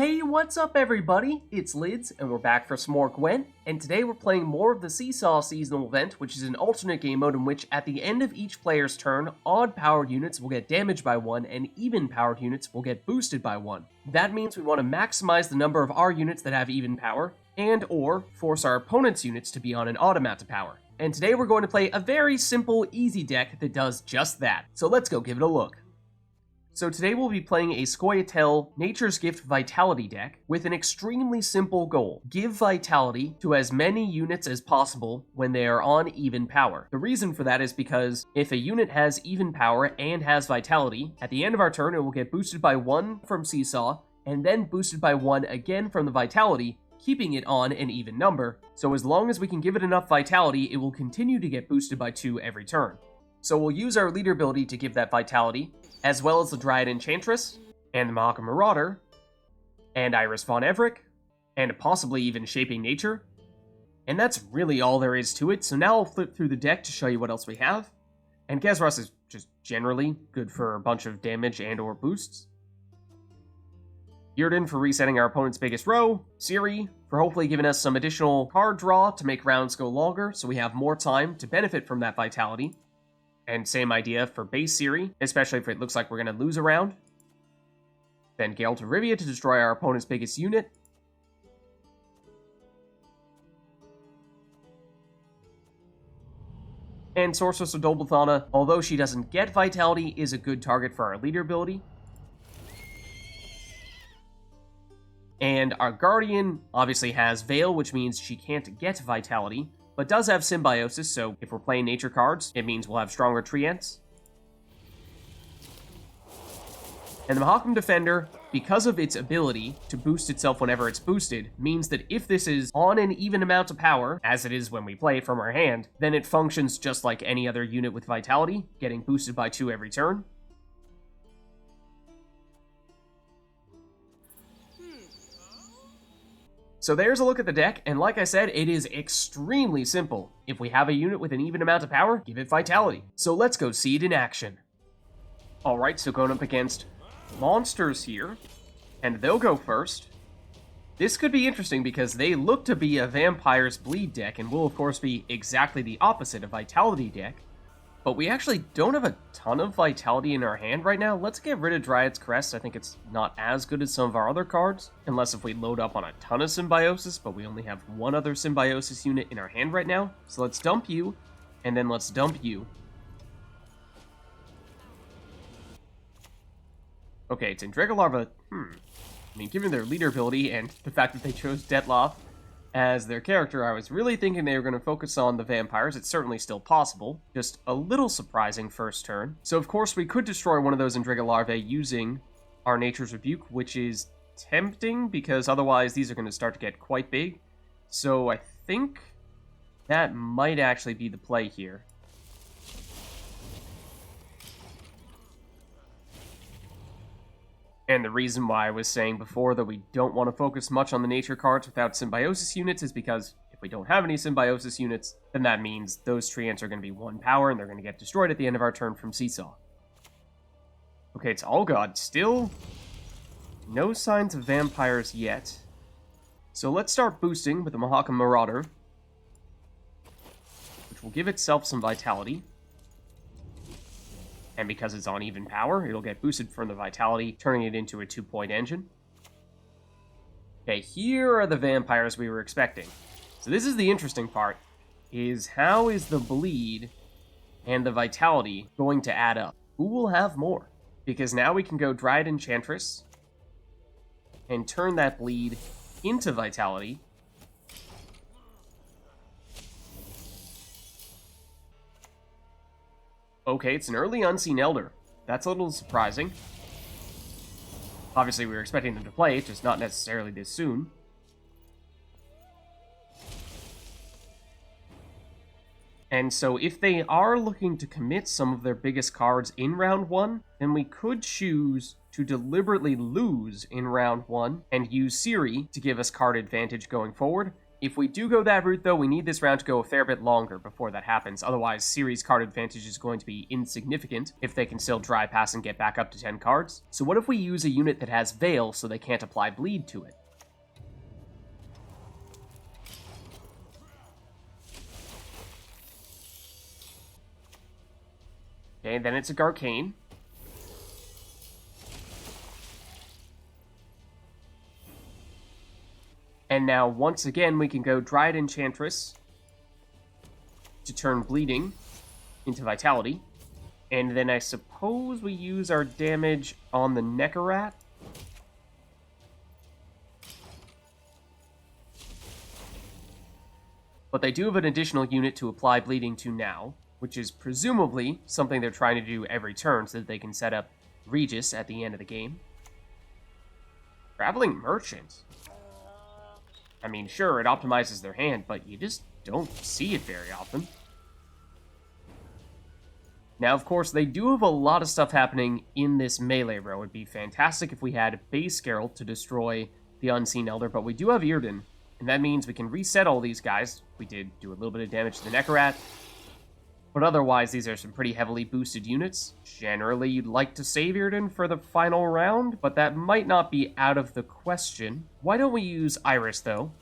Hey, what's up everybody? It's Lids, and we're back for some more Gwent, and today we're playing more of the Seesaw seasonal event, which is an alternate game mode in which at the end of each player's turn, odd-powered units will get damaged by 1, and even-powered units will get boosted by 1. That means we want to maximize the number of our units that have even power, and or force our opponent's units to be on an odd amount of power. And today we're going to play a very simple, easy deck that does just that, so let's go give it a look. So today we'll be playing a Scoia'Tael Nature's Gift Vitality deck with an extremely simple goal. Give Vitality to as many units as possible when they are on even power. The reason for that is because if a unit has even power and has Vitality, at the end of our turn it will get boosted by 1 from Seesaw, and then boosted by 1 again from the Vitality, keeping it on an even number. So as long as we can give it enough Vitality, it will continue to get boosted by 2 every turn. So we'll use our leader ability to give that Vitality, as well as the Dryad Enchantress, and the Mahakam Marauder, and Iris von Everec, and possibly even Shaping Nature. And that's really all there is to it, so now I'll flip through the deck to show you what else we have. And Gezras is just generally good for a bunch of damage and or boosts. Yrden for resetting our opponent's biggest row, Ciri for hopefully giving us some additional card draw to make rounds go longer, so we have more time to benefit from that Vitality. And same idea for base Ciri, especially if it looks like we're going to lose a round. Then Geralt of Rivia to destroy our opponent's biggest unit. And Sorceress of Dol Blathanna, although she doesn't get Vitality, is a good target for our leader ability. And our Guardian obviously has Veil, which means she can't get Vitality, but does have Symbiosis, so if we're playing nature cards, it means we'll have stronger treants. And the Mahakam Defender, because of its ability to boost itself whenever it's boosted, means that if this is on an even amount of power, as it is when we play it from our hand, then it functions just like any other unit with Vitality, getting boosted by 2 every turn. So there's a look at the deck, and like I said, it is extremely simple. If we have a unit with an even amount of power, give it Vitality. So let's go see it in action. Alright, so going up against monsters here, and they'll go first. This could be interesting because they look to be a Vampire's Bleed deck, and will of course be exactly the opposite, a Vitality deck. But we actually don't have a ton of Vitality in our hand right now. Let's get rid of Dryad's Crest. I think it's not as good as some of our other cards, unless if we load up on a ton of Symbiosis, but we only have one other Symbiosis unit in our hand right now. So let's dump you, and then let's dump you. Okay, it's Indrigalarva. I mean, given their leader ability and the fact that they chose Detloff as their character, I was really thinking they were going to focus on the vampires. It's certainly still possible. Just a little surprising first turn. So of course we could destroy one of those Indrigalarvae using our Nature's Rebuke, which is tempting because otherwise these are going to start to get quite big. So I think that might actually be the play here. And the reason why I was saying before that we don't want to focus much on the nature cards without Symbiosis units is because if we don't have any Symbiosis units, then that means those treants are going to be 1 power and they're going to get destroyed at the end of our turn from Seesaw. Okay, it's Allgod. Still no signs of vampires yet. So let's start boosting with the Mahakam Marauder, which will give itself some Vitality. And because it's on even power, it'll get boosted from the Vitality, turning it into a 2-point engine. Okay, here are the vampires we were expecting. So this is the interesting part, is how is the bleed and the Vitality going to add up? Who will have more? Because now we can go Dryad Enchantress and turn that bleed into Vitality. Okay, it's an early Unseen Elder. That's a little surprising. Obviously, we were expecting them to play it, just not necessarily this soon. And so if they are looking to commit some of their biggest cards in round 1, then we could choose to deliberately lose in round 1 and use Ciri to give us card advantage going forward, If we do go that route, though, we need this round to go a fair bit longer before that happens. Otherwise, Ciri's card advantage is going to be insignificant if they can still dry pass and get back up to 10 cards. So what if we use a unit that has Veil so they can't apply bleed to it? Okay, then it's a Garcane. And now, once again, we can go Dryad Enchantress to turn Bleeding into Vitality. And then I suppose we use our damage on the Neckarat. But they do have an additional unit to apply Bleeding to now, which is presumably something they're trying to do every turn so that they can set up Regis at the end of the game. Traveling Merchant. I mean, sure, it optimizes their hand, but you just don't see it very often. Now, of course, they do have a lot of stuff happening in this melee row. It'd be fantastic if we had base Geralt to destroy the Unseen Elder, but we do have Yrden, and that means we can reset all these guys. We did do a little bit of damage to the Neckarat, but otherwise, these are some pretty heavily boosted units. Generally, you'd like to save Yrden for the final round, but that might not be out of the question. Why don't we use Iris, though,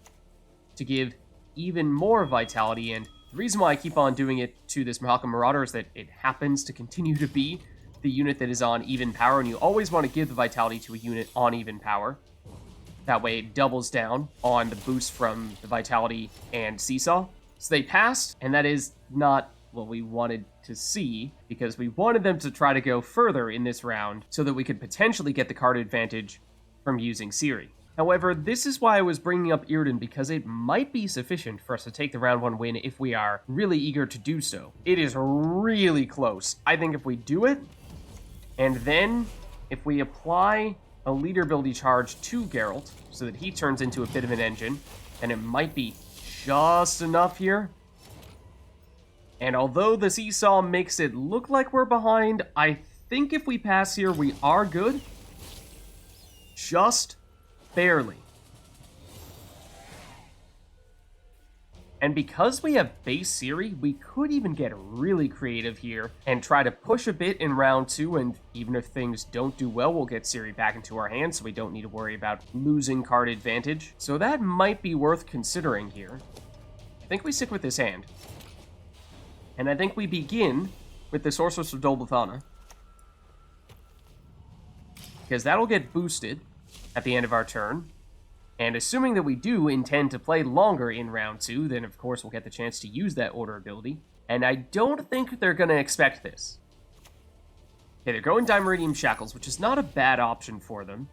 to give even more vitality? And the reason why I keep on doing it to this Mahakam Marauder is that it happens to continue to be the unit that is on even power, and you always want to give the vitality to a unit on even power. That way it doubles down on the boost from the vitality and Seesaw. So they passed, and that is not what we wanted to see, because we wanted them to try to go further in this round so that we could potentially get the card advantage from using Ciri. However, this is why I was bringing up Yrden, because it might be sufficient for us to take the round 1 win if we are really eager to do so. It is really close. I think if we do it, and then if we apply a leader ability charge to Geralt so that he turns into a bit of an engine, then it might be just enough here. And although the Seesaw makes it look like we're behind, I think if we pass here, we are good. Just barely. And because we have base Ciri, we could even get really creative here and try to push a bit in round 2, and even if things don't do well, we'll get Ciri back into our hands, so we don't need to worry about losing card advantage. So that might be worth considering here. I think we stick with this hand. And I think we begin with the Sorceress of Dol Blathanna, because that'll get boosted at the end of our turn. And assuming that we do intend to play longer in round 2, then of course we'll get the chance to use that order ability. And I don't think they're going to expect this. Okay, they're going Dimeridium Shackles, which is not a bad option for them.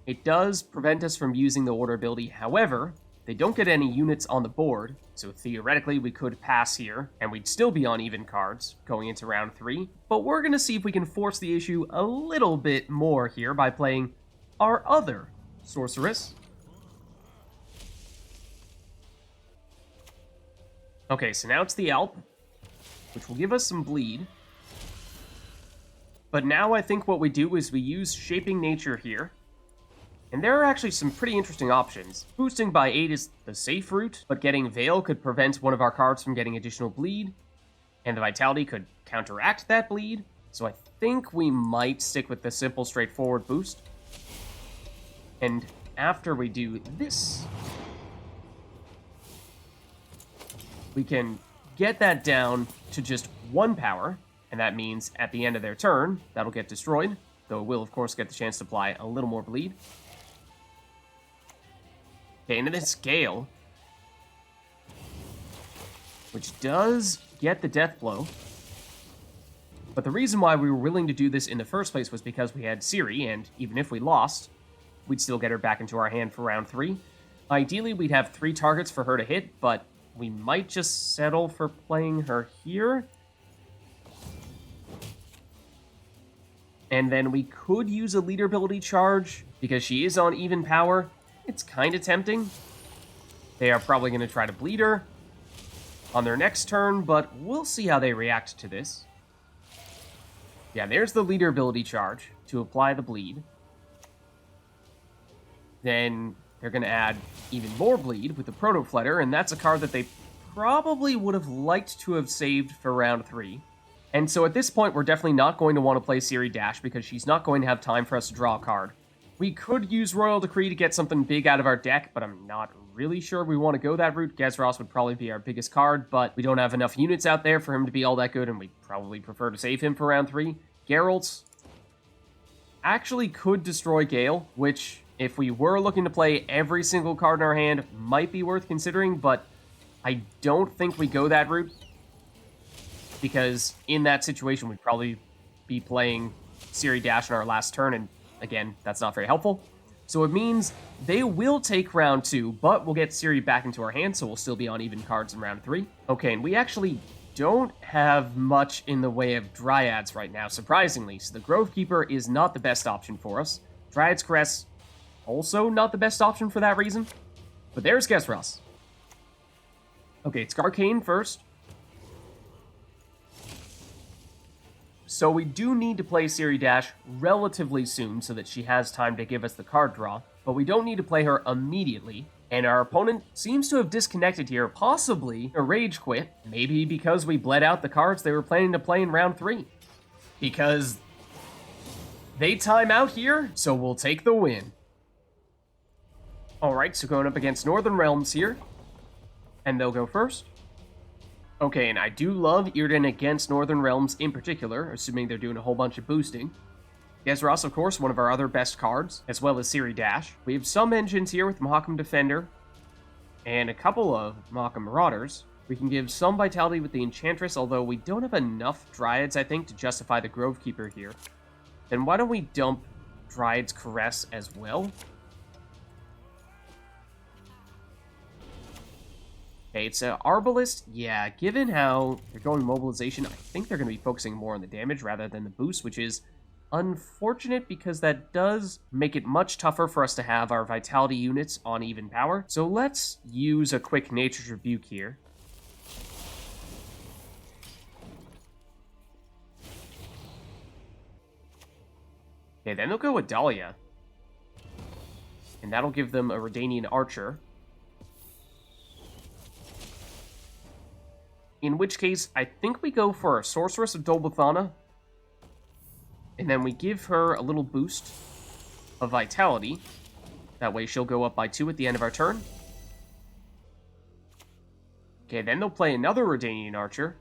It does prevent us from using the order ability. However, they don't get any units on the board, so theoretically we could pass here, and we'd still be on even cards going into round 3. But we're going to see if we can force the issue a little bit more here by playing our other Sorceress. Okay, so now it's the Alp, which will give us some bleed. But now I think what we do is we use Shaping Nature here. And there are actually some pretty interesting options. Boosting by 8 is the safe route, but getting Veil could prevent one of our cards from getting additional bleed, and the Vitality could counteract that bleed. So I think we might stick with the simple, straightforward boost. And after we do this, we can get that down to just 1 power, and that means at the end of their turn, that'll get destroyed, though it will, of course, get the chance to apply a little more bleed. Okay, into this Gale, which does get the death blow. But the reason why we were willing to do this in the first place was because we had Ciri, and even if we lost, we'd still get her back into our hand for round 3. Ideally, we'd have 3 targets for her to hit, but we might just settle for playing her here. And then we could use a leader ability charge, because she is on even power. It's kind of tempting. They are probably going to try to bleed her on their next turn, but we'll see how they react to this. Yeah, there's the leader ability charge to apply the bleed. Then they're going to add even more bleed with the Proto-Flutter, and that's a card that they probably would have liked to have saved for round 3. And so at this point, we're definitely not going to want to play Ciri Dash because she's not going to have time for us to draw a card. We could use Royal Decree to get something big out of our deck, but I'm not really sure we want to go that route. Gezras would probably be our biggest card, but we don't have enough units out there for him to be all that good, and we probably prefer to save him for round 3. Geralt actually could destroy Gale, which, if we were looking to play every single card in our hand, might be worth considering, but I don't think we go that route, because in that situation, we'd probably be playing Ciri Dash in our last turn, and again, that's not very helpful. So it means they will take round 2, but we'll get Ciri back into our hand, so we'll still be on even cards in round 3. Okay, and we actually don't have much in the way of Dryads right now, surprisingly, so the Grovekeeper is not the best option for us. Dryad's Caress, also not the best option for that reason. But there's Gezras. Okay, it's Arcane first. So we do need to play Ciri Dash relatively soon so that she has time to give us the card draw, but we don't need to play her immediately. And our opponent seems to have disconnected here, possibly a rage quit, maybe because we bled out the cards they were planning to play in round 3. Because they time out here, so we'll take the win. Alright, so going up against Northern Realms here, and they'll go first. Okay, and I do love Yrden against Northern Realms in particular, assuming they're doing a whole bunch of boosting. Gezras, of course, one of our other best cards, as well as Ciri Dash. We have some engines here with Mahakam Defender, and a couple of Mahakam Marauders. We can give some vitality with the Enchantress, although we don't have enough Dryads, I think, to justify the Grovekeeper here. Then why don't we dump Dryad's Caress as well? Okay, it's an Arbalist. Yeah, given how they're going Mobilization, I think they're going to be focusing more on the damage rather than the boost, which is unfortunate because that does make it much tougher for us to have our Vitality units on even power. So let's use a quick Nature's Rebuke here. Okay, then they'll go with Dahlia. And that'll give them a Redanian Archer. In which case, I think we go for a Sorceress of Dol Blathanna. And then we give her a little boost of Vitality. That way she'll go up by 2 at the end of our turn. Okay, then they'll play another Redanian Archer.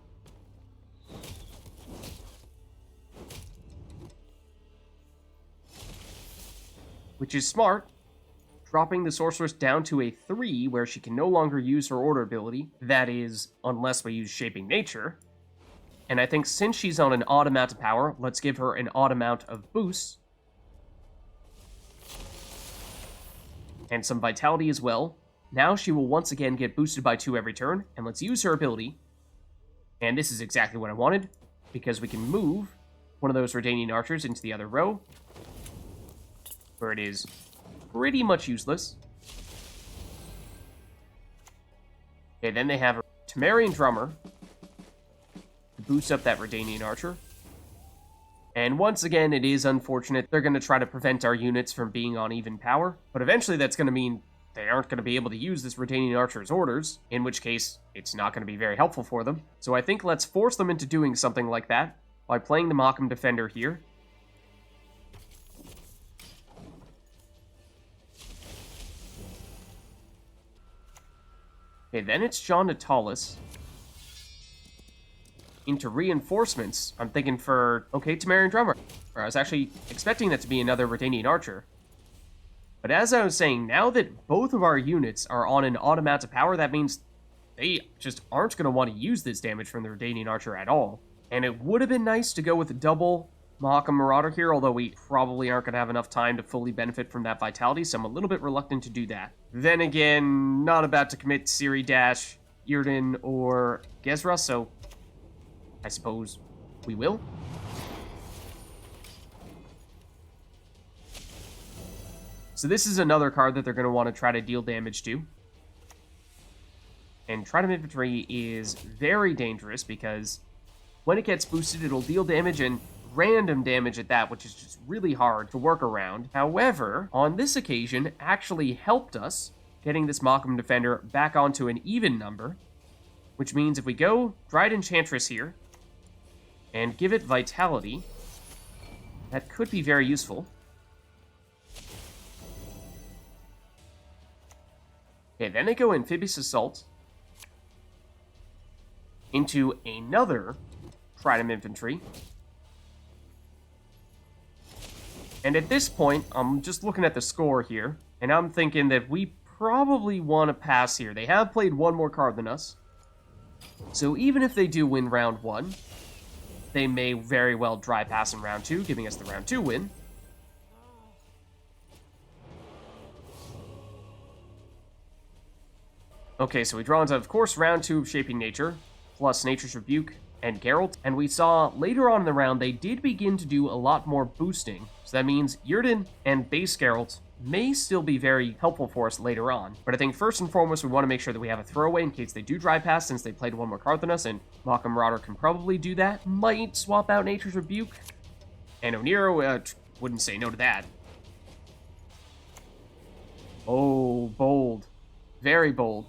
Which is smart. Dropping the Sorceress down to a 3, where she can no longer use her Order ability. That is, unless we use Shaping Nature. And I think since she's on an odd amount of power, let's give her an odd amount of boosts. And some Vitality as well. Now she will once again get boosted by 2 every turn, and let's use her ability. And this is exactly what I wanted, because we can move one of those Redanian Archers into the other row, where it is pretty much useless. Okay, then they have a Temerian Drummer to boost up that Redanian Archer. And once again, it is unfortunate. They're going to try to prevent our units from being on even power, but eventually that's going to mean they aren't going to be able to use this Redanian Archer's orders, in which case it's not going to be very helpful for them. So I think let's force them into doing something like that by playing the Mahakam Defender here. Okay, then it's John Natalis. Into reinforcements, I'm thinking for, okay, Temerian Drummer. I was actually expecting that to be another Redanian Archer. But as I was saying, now that both of our units are on an odd amount of power, that means they just aren't going to want to use this damage from the Redanian Archer at all. And it would have been nice to go with a double Mahakam Marauder here, although we probably aren't going to have enough time to fully benefit from that Vitality, so I'm a little bit reluctant to do that. Then again, not about to commit Ciri Dash, Yrden, or Gezras, so I suppose we will. So this is another card that they're going to want to try to deal damage to. And Trident Infantry is very dangerous because when it gets boosted, it'll deal damage and random damage at that, which is just really hard to work around. However, on this occasion, actually helped us getting this Mahakam Defender back onto an even number, which means if we go Dryad Enchantress here and give it Vitality, that could be very useful. Okay, then they go Amphibious Assault into another Trident Infantry. And at this point, I'm just looking at the score here, and I'm thinking that we probably want to pass here. They have played one more card than us. So even if they do win round 1, they may very well dry pass in round 2, giving us the round 2 win. Okay, so we draw into, of course, round 2 of Shaping Nature, plus Nature's Rebuke and Geralt, and we saw later on in the round they did begin to do a lot more boosting. So that means Yrden and base Geralt may still be very helpful for us later on. But I think first and foremost we want to make sure that we have a throwaway in case they do dry pass, since they played one more card than us, and Mahakam Marauder can probably do that. Might swap out Nature's Rebuke. And Oneiro wouldn't say no to that. Oh, bold. Very bold.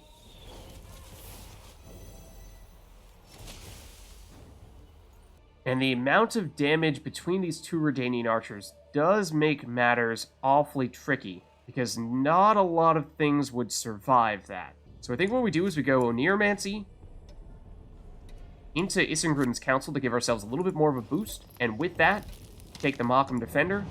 And the amount of damage between these two Redanian archers does make matters awfully tricky, because not a lot of things would survive that. So I think what we do is we go Oneiromancy into Isengrim's Council to give ourselves a little bit more of a boost, and with that, take the Mahakam Defender.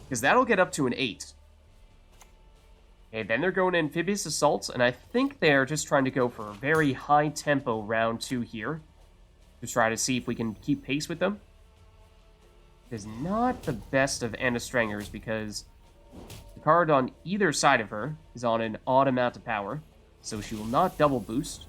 Because that'll get up to an 8. Okay, then they're going Amphibious Assaults, and I think they're just trying to go for a very high-tempo round 2 here. Just try to see if we can keep pace with them. It is not the best of Anna Strangers, because the card on either side of her is on an odd amount of power, so she will not double boost.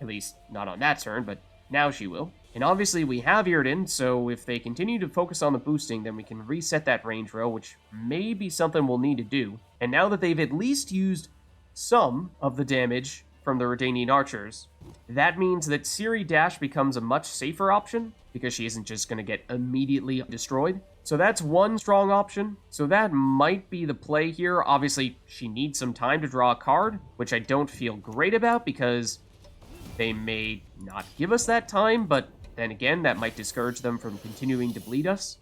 At least, not on that turn, but now she will. And obviously we have Yrden, so if they continue to focus on the boosting, then we can reset that range row, which may be something we'll need to do. And now that they've at least used some of the damage from the Redanian archers, that means that Ciri Dash becomes a much safer option, because she isn't just going to get immediately destroyed. So that's one strong option. So that might be the play here. Obviously, she needs some time to draw a card, which I don't feel great about, because they may not give us that time, but then again, that might discourage them from continuing to bleed us.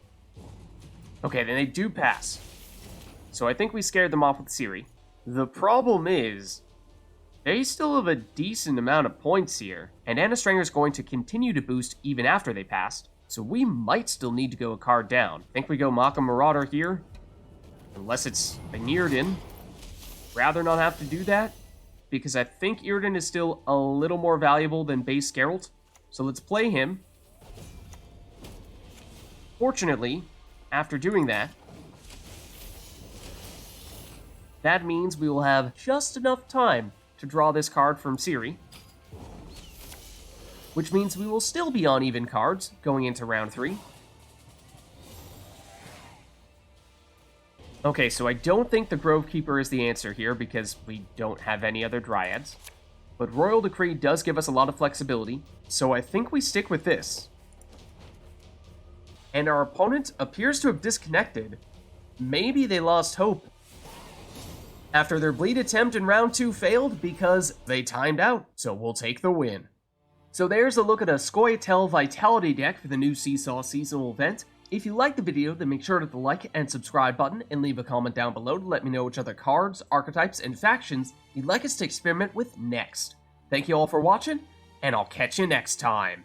Okay, then they do pass. So I think we scared them off with Ciri. The problem is, they still have a decent amount of points here, and Anna Stranger's going to continue to boost even after they passed, so we might still need to go a card down. I think we go Mahakam Marauder here, unless it's an Yrden. Rather not have to do that, because I think Yrden is still a little more valuable than base Geralt. So let's play him. Fortunately, after doing that, that means we will have just enough time to draw this card from Ciri, which means we will still be on even cards going into round 3. Okay, so I don't think the Grovekeeper is the answer here, because we don't have any other Dryads. But Royal Decree does give us a lot of flexibility, so I think we stick with this. And our opponent appears to have disconnected. Maybe they lost hope after their bleed attempt in round 2 failed because they timed out, so we'll take the win. So there's a look at a Scoia'Tael Vitality deck for the new Seesaw seasonal event. If you liked the video, then make sure to hit the like and subscribe button, and leave a comment down below to let me know which other cards, archetypes, and factions you'd like us to experiment with next. Thank you all for watching, and I'll catch you next time.